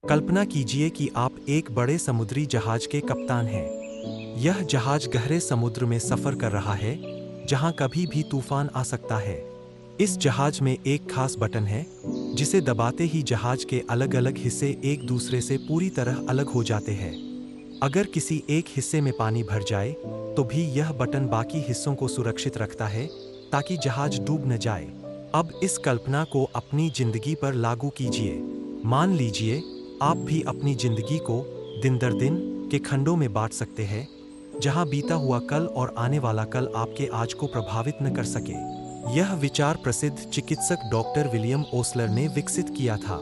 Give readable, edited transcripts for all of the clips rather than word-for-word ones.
कल्पना कीजिए कि आप एक बड़े समुद्री जहाज के कप्तान हैं। यह जहाज गहरे समुद्र में सफर कर रहा है, जहां कभी भी तूफान आ सकता है। इस जहाज में एक खास बटन है, जिसे दबाते ही जहाज के अलग-अलग हिस्से एक दूसरे से पूरी तरह अलग हो जाते हैं। अगर किसी एक हिस्से में पानी भर जाए, तो भी यह बटन बाकी हिस्सों को सुरक्षित रखता है, ताकि जहाज डूब न जाए। अब इस कल्पना को अपनी जिंदगी पर लागू कीजिए। मान लीजिए, आप भी अपनी जिंदगी को दिन दर दिन के खंडों में बांट सकते हैं, जहां बीता हुआ कल और आने वाला कल आपके आज को प्रभावित न कर सके। यह विचार प्रसिद्ध चिकित्सक डॉक्टर विलियम ओसलर ने विकसित किया था।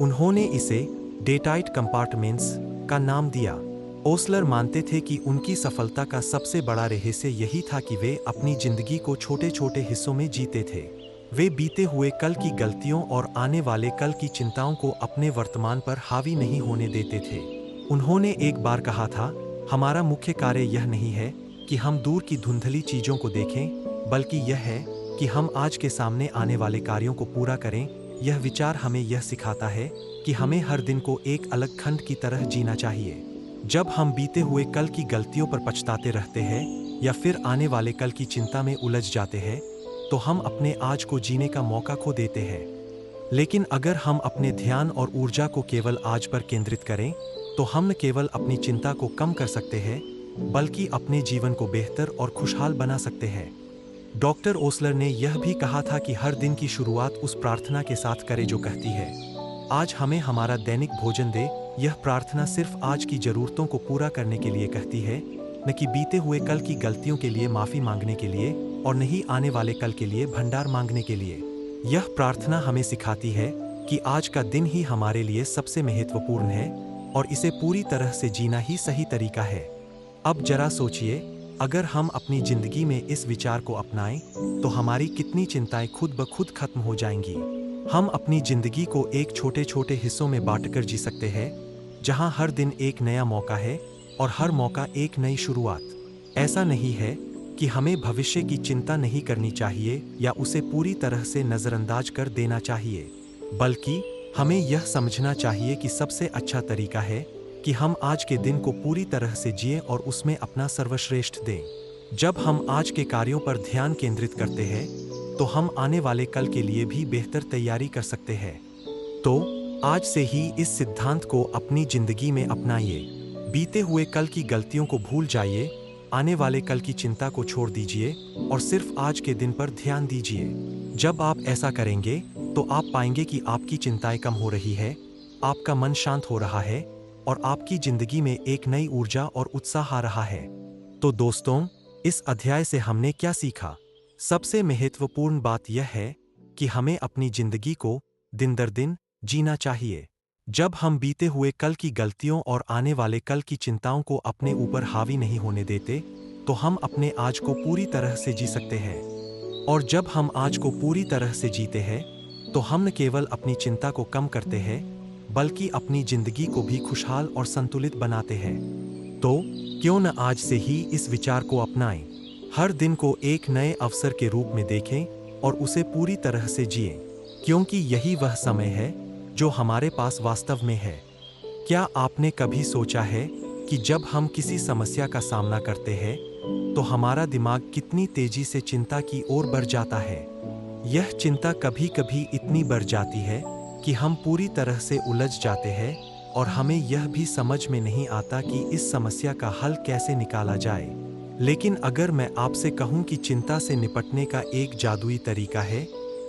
उन्होंने इसे डेटाइट कंपार्टमेंट्स का नाम दिया। ओसलर मानते थे कि उनकी सफलता का सबसे बड़ा रहस्य यही था कि वे अपनी जिंदगी को छोटे-छोटे हिस्सों में जीते थे। वे बीते हुए कल की गलतियों और आने वाले कल की चिंताओं को अपने वर्तमान पर हावी नहीं होने देते थे। उन्होंने एक बार कहा था, हमारा मुख्य कार्य यह नहीं है कि हम दूर की धुंधली चीजों को देखें, बल्कि यह है कि हम आज के सामने आने वाले कार्यों को पूरा करें। यह विचार हमें यह सिखाता है कि हमें हर दिन को एक अलग खंड की तरह जीना चाहिए। जब हम बीते हुए कल की गलतियों पर पछताते रहते हैं या फिर आने वाले कल की चिंता में उलझ जाते हैं, तो हम अपने आज को जीने का मौका खो देते हैं। लेकिन अगर हम अपने ध्यान और ऊर्जा को केवल आज पर केंद्रित करें, तो हम न केवल अपनी चिंता को कम कर सकते हैं, बल्कि अपने जीवन को बेहतर और खुशहाल बना सकते हैं। डॉक्टर ओसलर ने यह भी कहा था कि हर दिन की शुरुआत उस प्रार्थना के साथ करें जो कहती है, आज हमें हमारा दैनिक भोजन दे। यह प्रार्थना सिर्फ आज की जरूरतों को पूरा करने के लिए कहती है, न कि बीते हुए कल की गलतियों के लिए माफी मांगने के लिए, और नहीं आने वाले कल के लिए भंडार मांगने के लिए। यह प्रार्थना हमें सिखाती है कि आज का दिन ही हमारे लिए सबसे महत्वपूर्ण है, और इसे पूरी तरह से जीना ही सही तरीका है। अब जरा सोचिए, अगर हम अपनी जिंदगी में इस विचार को अपनाएं, तो हमारी कितनी चिंताएं खुद ब खुद खत्म हो जाएंगी। हम अपनी जिंदगी को एक छोटे-छोटे हिस्सों में बांटकर जी सकते हैं, जहां हर दिन एक नया मौका है और हर मौका एक नई शुरुआत। ऐसा नहीं है कि हमें भविष्य की चिंता नहीं करनी चाहिए या उसे पूरी तरह से नज़रअंदाज कर देना चाहिए, बल्कि हमें यह समझना चाहिए कि सबसे अच्छा तरीका है कि हम आज के दिन को पूरी तरह से जिएं और उसमें अपना सर्वश्रेष्ठ दें। जब हम आज के कार्यों पर ध्यान केंद्रित करते हैं, तो हम आने वाले कल के लिए भी बेहतर तैयारी कर सकते हैं। तो आज से ही इस सिद्धांत को अपनी जिंदगी में अपनाइए। बीते हुए कल की गलतियों को भूल जाइए, आने वाले कल की चिंता को छोड़ दीजिए और सिर्फ आज के दिन पर ध्यान दीजिए। जब आप ऐसा करेंगे, तो आप पाएंगे कि आपकी चिंताएं कम हो रही है, आपका मन शांत हो रहा है और आपकी जिंदगी में एक नई ऊर्जा और उत्साह आ रहा है। तो दोस्तों, इस अध्याय से हमने क्या सीखा? सबसे महत्वपूर्ण बात यह है कि हमें अपनी जिंदगी को दिन दर दिन जीना चाहिए। जब हम बीते हुए कल की गलतियों और आने वाले कल की चिंताओं को अपने ऊपर हावी नहीं होने देते, तो हम अपने आज को पूरी तरह से जी सकते हैं। और जब हम आज को पूरी तरह से जीते हैं, तो हम न केवल अपनी चिंता को कम करते हैं, बल्कि अपनी जिंदगी को भी खुशहाल और संतुलित बनाते हैं। तो क्यों न आज से ही इस विचार को अपनाएं? हर दिन को एक नए अवसर के रूप में देखें और उसे पूरी तरह से जिएं, क्योंकि यही वह समय है जो हमारे पास वास्तव में है। क्या आपने कभी सोचा है कि जब हम किसी समस्या का सामना करते हैं, तो हमारा दिमाग कितनी तेजी से चिंता की ओर बढ़ जाता है? यह चिंता कभी-कभी इतनी बढ़ जाती है कि हम पूरी तरह से उलझ जाते हैं और हमें यह भी समझ में नहीं आता कि इस समस्या का हल कैसे निकाला जाए। लेकिन अगर मैं आपसे कहूं कि चिंता से निपटने का एक जादुई तरीका है,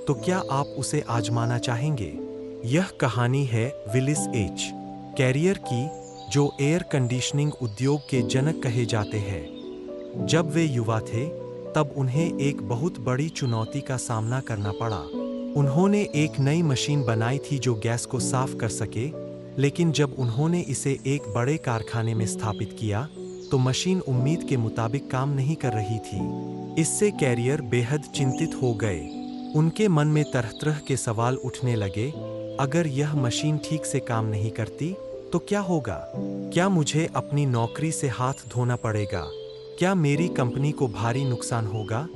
तो क्या आप उसे आजमाना चाहेंगे? यह कहानी है विलिस एच कैरियर की, जो एयर कंडीशनिंग उद्योग के जनक कहे जाते हैं। जब वे युवा थे, तब उन्हें एक बहुत बड़ी चुनौती का सामना करना पड़ा। उन्होंने एक नई मशीन बनाई थी जो गैस को साफ कर सके, लेकिन जब उन्होंने इसे एक बड़े कारखाने में स्थापित किया, तो मशीन उम्मीद के मुताबिक काम नहीं कर रही थी। इससे कैरियर बेहद चिंतित हो गए। उनके मन में तरह-तरह के सवाल उठने लगे। अगर यह मशीन ठीक से काम नहीं करती, तो क्या होगा? क्या मुझे अपनी नौकरी से हाथ धोना पड़ेगा? क्या मेरी कंपनी को भारी नुकसान होगा?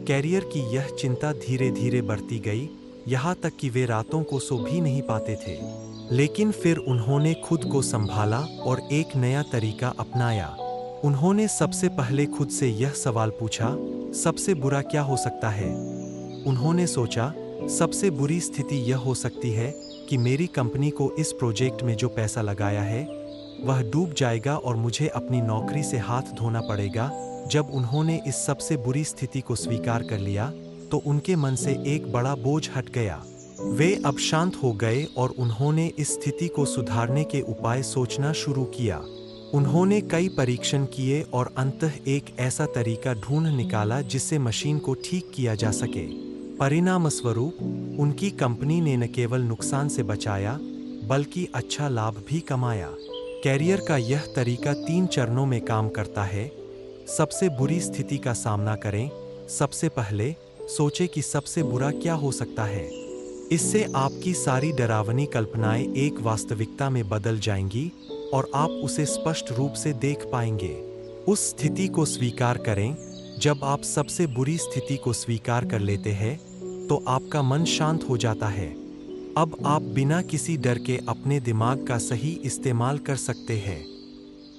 कैरियर की यह चिंता धीरे-धीरे बढ़ती गई, यहाँ तक कि वे रातों को सो भी नहीं पाते थे। लेकिन फिर उन्होंने खुद को संभाला और एक नया तरीका अपनाया। उन्होंने सबसे पहले खुद से यह सवाल पूछा, सबसे बुरा क्या हो सकता है? उन्होंने सोचा, सबसे बुरी स्थिति यह हो सकती है कि मेरी कंपनी को इस प्रोजेक्ट में जो पैसा लगाया है वह डूब जाएगा और मुझे अपनी नौकरी से हाथ धोना पड़ेगा। जब उन्होंने इस सबसे बुरी स्थिति को स्वीकार कर लिया तो उनके मन से एक बड़ा बोझ हट गया। वे अब शांत हो गए और उन्होंने इस स्थिति को सुधारने के उपाय सोचना शुरू किया। उन्होंने कई परीक्षण किए और अंततः एक ऐसा तरीका ढूंढ निकाला जिससे मशीन को ठीक किया जा सके। परिणामस्वरूप उनकी कंपनी ने न केवल नुकसान से बचाया बल्कि अच्छा लाभ भी कमाया। कैरियर का यह तरीका 3 चरणों में काम करता है। सबसे बुरी स्थिति का सामना करें। सबसे पहले सोचें कि सबसे बुरा क्या हो सकता है। इससे आपकी सारी डरावनी कल्पनाएं एक वास्तविकता में बदल जाएंगी और आप उसे स्पष्ट रूप से देख पाएंगे। उस स्थिति को स्वीकार करें। जब आप सबसे बुरी स्थिति को स्वीकार कर लेते हैं तो आपका मन शांत हो जाता है। अब आप बिना किसी डर के अपने दिमाग का सही इस्तेमाल कर सकते हैं।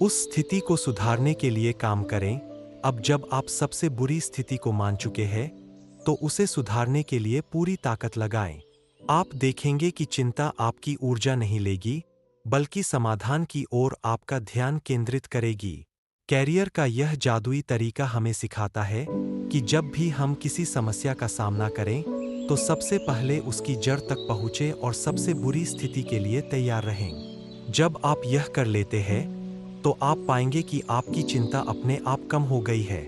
उस स्थिति को सुधारने के लिए काम करें। अब जब आप सबसे बुरी स्थिति को मान चुके हैं तो उसे सुधारने के लिए पूरी ताकत लगाएं। आप देखेंगे कि चिंता आपकी ऊर्जा नहीं लेगी बल्कि समाधान की ओर आपका ध्यान केंद्रित करेगी। कैरियर का यह जादुई तरीका हमें सिखाता है कि जब भी हम किसी समस्या का सामना करें तो सबसे पहले उसकी जड़ तक पहुँचें और सबसे बुरी स्थिति के लिए तैयार रहें। जब आप यह कर लेते हैं तो आप पाएंगे कि आपकी चिंता अपने आप कम हो गई है।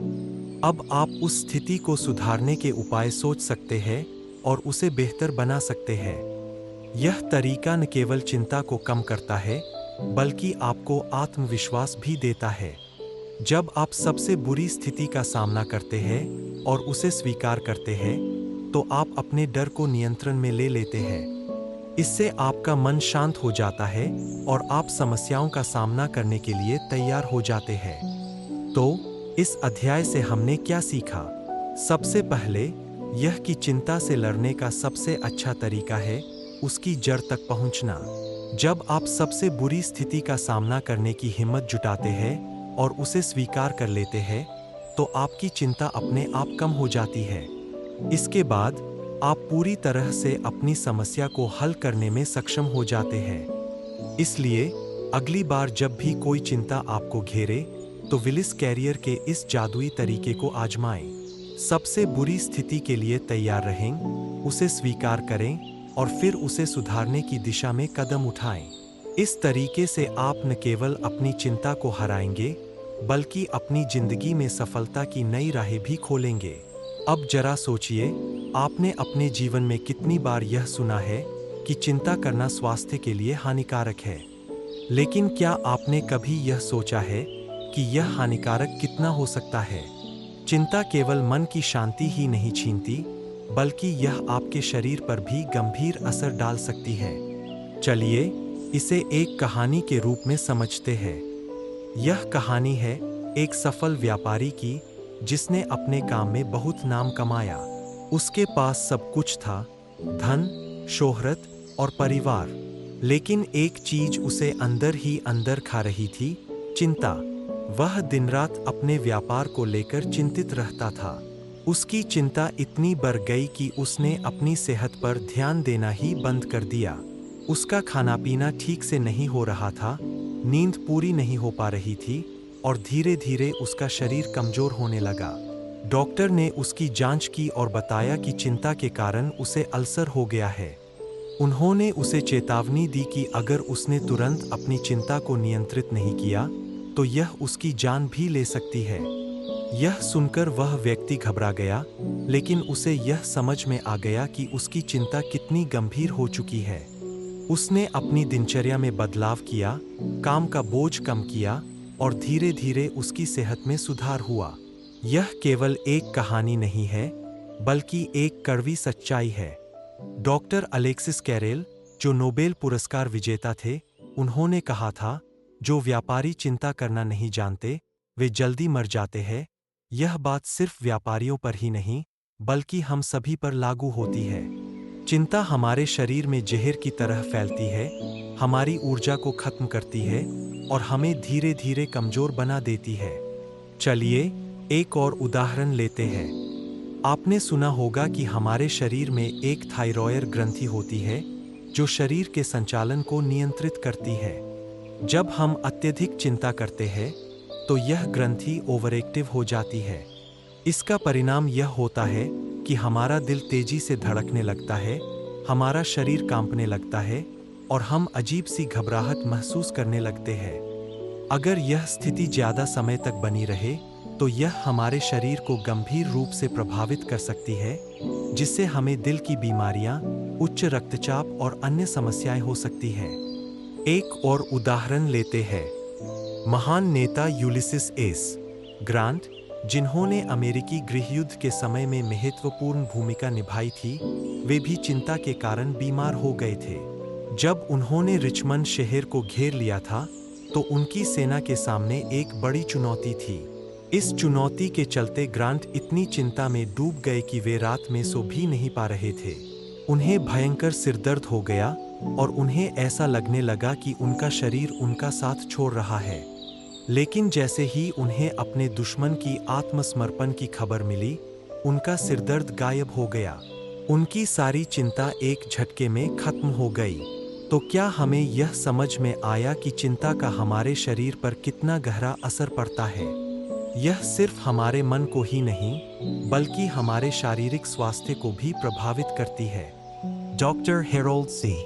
अब आप उस स्थिति को सुधारने के उपाय सोच सकते हैं और उसे बेहतर बना सकते हैं। यह तरीका न केवल चिंता को कम करता है बल्कि आपको आत्मविश्वास भी देता है। जब आप सबसे बुरी स्थिति का सामना करते हैं और उसे स्वीकार करते हैं तो आप अपने डर को नियंत्रण में ले लेते हैं। इससे आपका मन शांत हो जाता है और आप समस्याओं का सामना करने के लिए तैयार हो जाते हैं। तो इस अध्याय से हमने क्या सीखा? सबसे पहले यह कि चिंता से लड़ने का सबसे अच्छा तरीका है उसकी जड़ तक पहुंचना। जब आप सबसे बुरी स्थिति का सामना करने की हिम्मत जुटाते हैं और उसे स्वीकार कर लेते हैं तो आपकी चिंता अपने आप कम हो जाती है। इसके बाद आप पूरी तरह से अपनी समस्या को हल करने में सक्षम हो जाते हैं। इसलिए अगली बार जब भी कोई चिंता आपको घेरे तो विलिस कैरियर के इस जादुई तरीके को आजमाएं। सबसे बुरी स्थिति के लिए तैयार रहें, उसे स्वीकार करें और फिर उसे सुधारने की दिशा में कदम उठाएं। इस तरीके से आप न केवल अपनी चिंता को हराएंगे बल्कि अपनी जिंदगी में सफलता की नई राहें भी खोलेंगे। अब जरा सोचिए, आपने अपने जीवन में कितनी बार यह सुना है कि चिंता करना स्वास्थ्य के लिए हानिकारक है। लेकिन क्या आपने कभी यह सोचा है कि यह हानिकारक कितना हो सकता है? चिंता केवल मन की शांति ही नहीं छीनती बल्कि यह आपके शरीर पर भी गंभीर असर डाल सकती है। चलिए इसे एक कहानी के रूप में समझते हैं। यह कहानी है एक सफल व्यापारी की जिसने अपने काम में बहुत नाम कमाया। उसके पास सब कुछ था, धन, शोहरत और परिवार। लेकिन एक चीज उसे अंदर ही अंदर खा रही थी, चिंता। वह दिन रात अपने व्यापार को लेकर चिंतित रहता था। उसकी चिंता इतनी बढ़ गई कि उसने अपनी सेहत पर ध्यान देना ही बंद कर दिया। उसका खाना पीना ठीक से नहीं हो रहा था, नींद पूरी नहीं हो पा रही थी और धीरे धीरे उसका शरीर कमजोर होने लगा। डॉक्टर ने उसकी जांच की और बताया कि चिंता के कारण उसे अल्सर हो गया है। उन्होंने उसे चेतावनी दी कि अगर उसने तुरंत अपनी चिंता को नियंत्रित नहीं किया तो यह उसकी जान भी ले सकती है। यह सुनकर वह व्यक्ति घबरा गया, लेकिन उसे यह समझ में आ गया कि उसकी चिंता कितनी गंभीर हो चुकी है। उसने अपनी दिनचर्या में बदलाव किया, काम का बोझ कम किया और धीरे धीरे उसकी सेहत में सुधार हुआ। यह केवल एक कहानी नहीं है बल्कि एक कड़वी सच्चाई है। डॉक्टर अलेक्सिस कैरेल, जो नोबेल पुरस्कार विजेता थे, उन्होंने कहा था, जो व्यापारी चिंता करना नहीं जानते वे जल्दी मर जाते हैं। यह बात सिर्फ व्यापारियों पर ही नहीं बल्कि हम सभी पर लागू होती है। चिंता हमारे शरीर में जहर की तरह फैलती है, हमारी ऊर्जा को खत्म करती है और हमें धीरे धीरे कमजोर बना देती है। चलिए एक और उदाहरण लेते हैं। आपने सुना होगा कि हमारे शरीर में एक थायरॉयड ग्रंथि होती है जो शरीर के संचालन को नियंत्रित करती है। जब हम अत्यधिक चिंता करते हैं तो यह ग्रंथि ओवरएक्टिव हो जाती है। इसका परिणाम यह होता है कि हमारा दिल तेजी से धड़कने लगता है, हमारा शरीर कांपने लगता है और हम अजीब सी घबराहट महसूस करने लगते हैं। अगर यह स्थिति ज़्यादा समय तक बनी रहे तो यह हमारे शरीर को गंभीर रूप से प्रभावित कर सकती है, जिससे हमें दिल की बीमारियां, उच्च रक्तचाप और अन्य समस्याएं हो सकती है। एक और उदाहरण लेते हैं। महान नेता यूलिसिस एस ग्रांट, जिन्होंने अमेरिकी गृहयुद्ध के समय में महत्वपूर्ण भूमिका निभाई थी, वे भी चिंता के कारण बीमार हो गए थे। जब उन्होंने रिचमंड शहर को घेर लिया था तो उनकी सेना के सामने एक बड़ी चुनौती थी। इस चुनौती के चलते ग्रांट इतनी चिंता में डूब गए कि वे रात में सो भी नहीं पा रहे थे। उन्हें भयंकर सिरदर्द हो गया और उन्हें ऐसा लगने लगा कि उनका शरीर उनका साथ छोड़ रहा है। लेकिन जैसे ही उन्हें अपने दुश्मन की आत्मसमर्पण की खबर मिली, उनका सिरदर्द गायब हो गया। उनकी सारी चिंता एक झटके में खत्म हो गई। तो क्या हमें यह समझ में आया कि चिंता का हमारे शरीर पर कितना गहरा असर पड़ता है? यह सिर्फ हमारे मन को ही नहीं, बल्कि हमारे शारीरिक स्वास्थ्य को भी प्रभावित करती है। डॉक्टर हेरोल्ड सी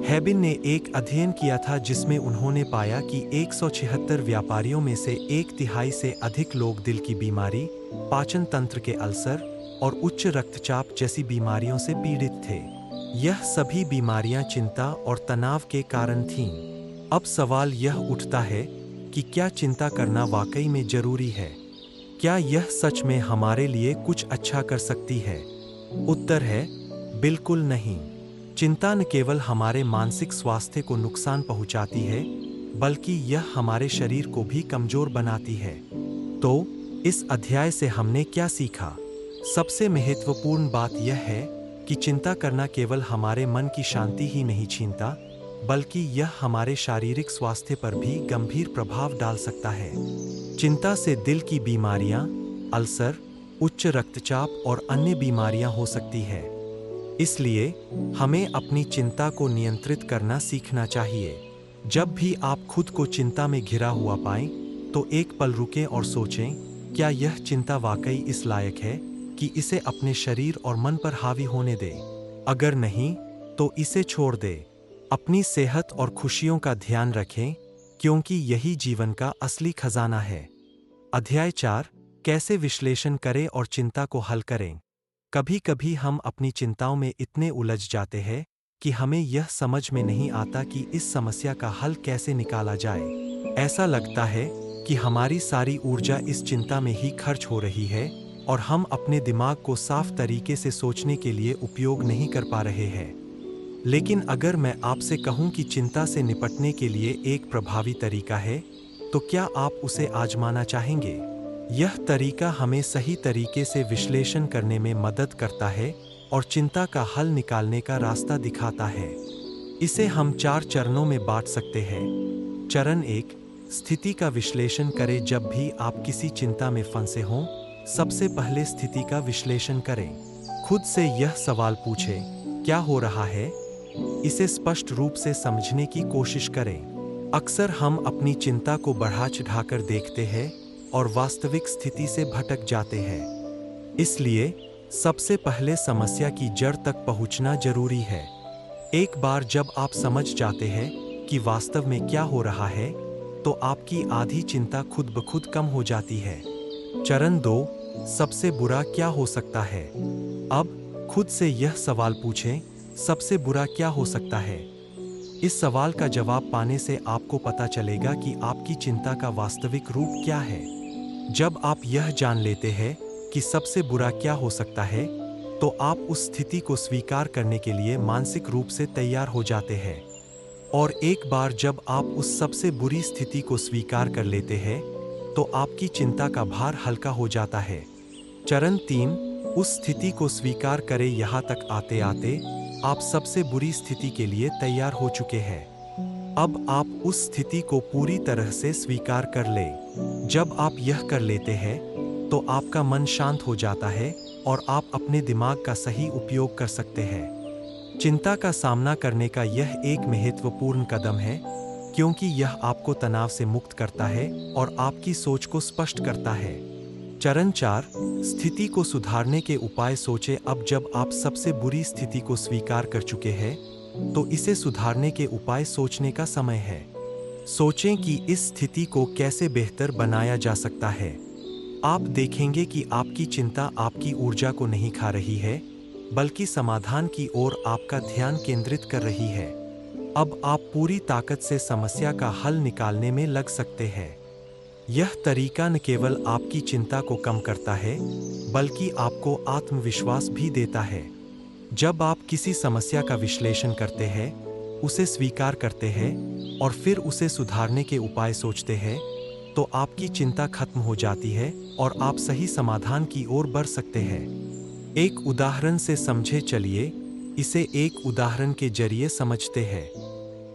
हेबिन ने एक अध्ययन किया था जिसमें उन्होंने पाया कि 176 व्यापारियों में से एक तिहाई से अधिक लोग दिल की बीमारी, पाचन तंत्र के अल्सर और उच्च रक्तचाप जैसी बीमारियों से पीड़ित थे। यह सभी बीमारियां चिंता और तनाव के कारण थीं। अब सवाल यह उठता है कि क्या चिंता करना वाकई में जरूरी है? क्या यह सच में हमारे लिए कुछ अच्छा कर सकती है? उत्तर है बिल्कुल नहीं। चिंता न केवल हमारे मानसिक स्वास्थ्य को नुकसान पहुंचाती है, बल्कि यह हमारे शरीर को भी कमजोर बनाती है। तो इस अध्याय से हमने क्या सीखा? सबसे महत्वपूर्ण बात यह है कि चिंता करना केवल हमारे मन की शांति ही नहीं छीनता, बल्कि यह हमारे शारीरिक स्वास्थ्य पर भी गंभीर प्रभाव डाल सकता है। चिंता से दिल की बीमारियां, अल्सर, उच्च रक्तचाप और अन्य बीमारियां हो सकती है। इसलिए हमें अपनी चिंता को नियंत्रित करना सीखना चाहिए। जब भी आप खुद को चिंता में घिरा हुआ पाएं, तो एक पल रुकें और सोचें, क्या यह चिंता वाकई इस लायक है कि इसे अपने शरीर और मन पर हावी होने दे? अगर नहीं, तो इसे छोड़ दे। अपनी सेहत और खुशियों का ध्यान रखें, क्योंकि यही जीवन का असली खजाना है। अध्याय 4, कैसे विश्लेषण करें और चिंता को हल करें। कभी कभी हम अपनी चिंताओं में इतने उलझ जाते हैं कि हमें यह समझ में नहीं आता कि इस समस्या का हल कैसे निकाला जाए। ऐसा लगता है कि हमारी सारी ऊर्जा इस चिंता में ही खर्च हो रही है और हम अपने दिमाग को साफ तरीके से सोचने के लिए उपयोग नहीं कर पा रहे हैं। लेकिन अगर मैं आपसे कहूं कि चिंता से निपटने के लिए एक प्रभावी तरीका है, तो क्या आप उसे आजमाना चाहेंगे? यह तरीका हमें सही तरीके से विश्लेषण करने में मदद करता है और चिंता का हल निकालने का रास्ता दिखाता है। इसे हम 4 चरणों में बांट सकते हैं। चरण 1, स्थिति का विश्लेषण करें। जब भी आप किसी चिंता में फंसे हों, सबसे पहले स्थिति का विश्लेषण करें। खुद से यह सवाल पूछें, क्या हो रहा है? इसे स्पष्ट रूप से समझने की कोशिश करें। अक्सर हम अपनी चिंता को बढ़ा चढ़ाकर देखते हैं और वास्तविक स्थिति से भटक जाते हैं। इसलिए सबसे पहले समस्या की जड़ तक पहुंचना जरूरी है। एक बार जब आप समझ जाते हैं कि वास्तव में क्या हो रहा है, तो आपकी आधी चिंता खुद ब खुद कम हो जाती है। चरण 2, सबसे बुरा क्या हो सकता है? अब खुद से यह सवाल पूछें, सबसे बुरा क्या हो सकता है? इस सवाल का जवाब पाने से आपको पता चलेगा कि आपकी चिंता का वास्तविक रूप क्या है। जब आप यह जान लेते हैं कि सबसे बुरा क्या हो सकता है, तो आप उस स्थिति को स्वीकार करने के लिए मानसिक रूप से तैयार हो जाते हैं। और एक बार जब आप उस सबसे बुरी स्थिति को स्वीकार कर लेते हैं, तो आपकी चिंता का भार हल्का हो जाता है। चरण 3, उस स्थिति को स्वीकार करें। यहाँ तक आते आते आप सबसे बुरी स्थिति के लिए तैयार हो चुके हैं। अब आप उस स्थिति को पूरी तरह से स्वीकार कर लें। जब आप यह कर लेते हैं, तो आपका मन शांत हो जाता है और आप अपने दिमाग का सही उपयोग कर सकते हैं। चिंता का सामना करने का यह एक महत्वपूर्ण कदम है, क्योंकि यह आपको तनाव से मुक्त करता है और आपकी सोच को स्पष्ट करता है। चरण 4, स्थिति को सुधारने के उपाय सोचें। अब जब आप सबसे बुरी स्थिति को स्वीकार कर चुके हैं, तो इसे सुधारने के उपाय सोचने का समय है। सोचें कि इस स्थिति को कैसे बेहतर बनाया जा सकता है। आप देखेंगे कि आपकी चिंता आपकी ऊर्जा को नहीं खा रही है, बल्कि समाधान की ओर आपका ध्यान केंद्रित कर रही है। अब आप पूरी ताकत से समस्या का हल निकालने में लग सकते हैं। यह तरीका न केवल आपकी चिंता को कम करता है, बल्कि आपको आत्मविश्वास भी देता है। जब आप किसी समस्या का विश्लेषण करते हैं, उसे स्वीकार करते हैं और फिर उसे सुधारने के उपाय सोचते हैं, तो आपकी चिंता खत्म हो जाती है और आप सही समाधान की ओर बढ़ सकते हैं। एक उदाहरण से समझे, चलिए इसे एक उदाहरण के जरिए समझते हैं।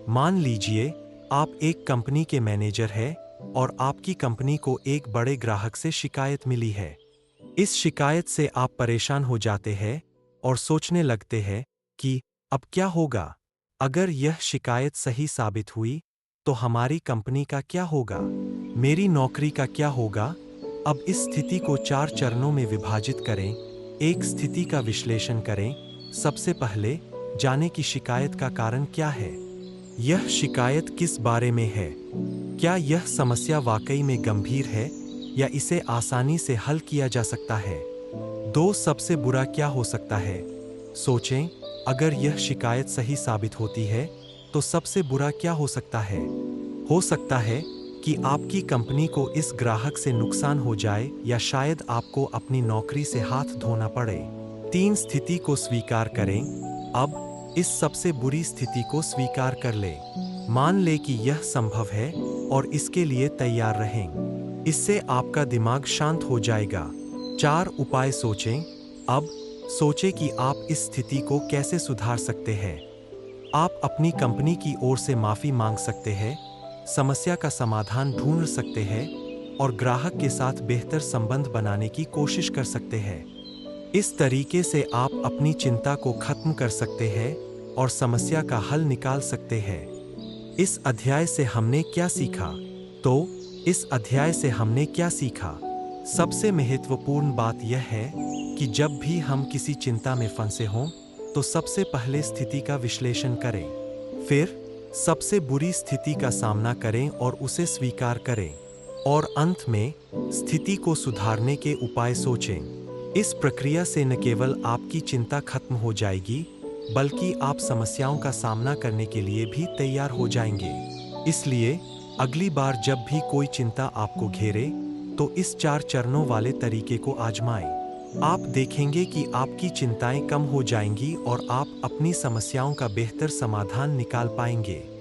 मान लीजिए आप एक कंपनी के मैनेजर हैं और आपकी कंपनी को एक बड़े ग्राहक से शिकायत मिली है। इस शिकायत से आप परेशान हो जाते हैं और सोचने लगते हैं कि अब क्या होगा? अगर यह शिकायत सही साबित हुई, तो हमारी कंपनी का क्या होगा? मेरी नौकरी का क्या होगा? अब इस स्थिति को 4 चरणों में विभाजित करें। एक स्थिति का विश्लेषण करें। सबसे पहले जानें कि शिकायत का कारण क्या है। यह शिकायत किस बारे में है? क्या यह समस्या वाकई में गंभीर है या इसे आसानी से हल किया जा सकता है? 2, सबसे बुरा क्या हो सकता है? सोचें, अगर यह शिकायत सही साबित होती है, तो सबसे बुरा क्या हो सकता है? हो सकता है कि आपकी कंपनी को इस ग्राहक से नुकसान हो जाए या शायद आपको अपनी नौकरी से हाथ धोना पड़े। 3, स्थिति को स्वीकार करें। अब इस सबसे बुरी स्थिति को स्वीकार कर लें। मान लें कि यह संभव है और इसके लिए तैयार रहें। इससे आपका दिमाग शांत हो जाएगा। 4, उपाय सोचें। अब सोचें कि आप इस स्थिति को कैसे सुधार सकते हैं। आप अपनी कंपनी की ओर से माफ़ी मांग सकते हैं, समस्या का समाधान ढूंढ सकते हैं और ग्राहक के साथ बेहतर संबंध बनाने की कोशिश कर सकते हैं। इस तरीके से आप अपनी चिंता को खत्म कर सकते हैं और समस्या का हल निकाल सकते हैं। इस अध्याय से हमने क्या सीखा? तो इस अध्याय से हमने क्या सीखा? सबसे महत्वपूर्ण बात यह है कि जब भी हम किसी चिंता में फंसे हों, तो सबसे पहले स्थिति का विश्लेषण करें। फिर सबसे बुरी स्थिति का सामना करें और उसे स्वीकार करें। और अंत में स्थिति को सुधारने के उपाय सोचें। इस प्रक्रिया से न केवल आपकी चिंता खत्म हो जाएगी, बल्कि आप समस्याओं का सामना करने के लिए भी तैयार हो जाएंगे। इसलिए अगली बार जब भी कोई चिंता आपको घेरे, तो इस 4 चरणों वाले तरीके को आजमाएं। आप देखेंगे कि आपकी चिंताएं कम हो जाएंगी और आप अपनी समस्याओं का बेहतर समाधान निकाल पाएंगे।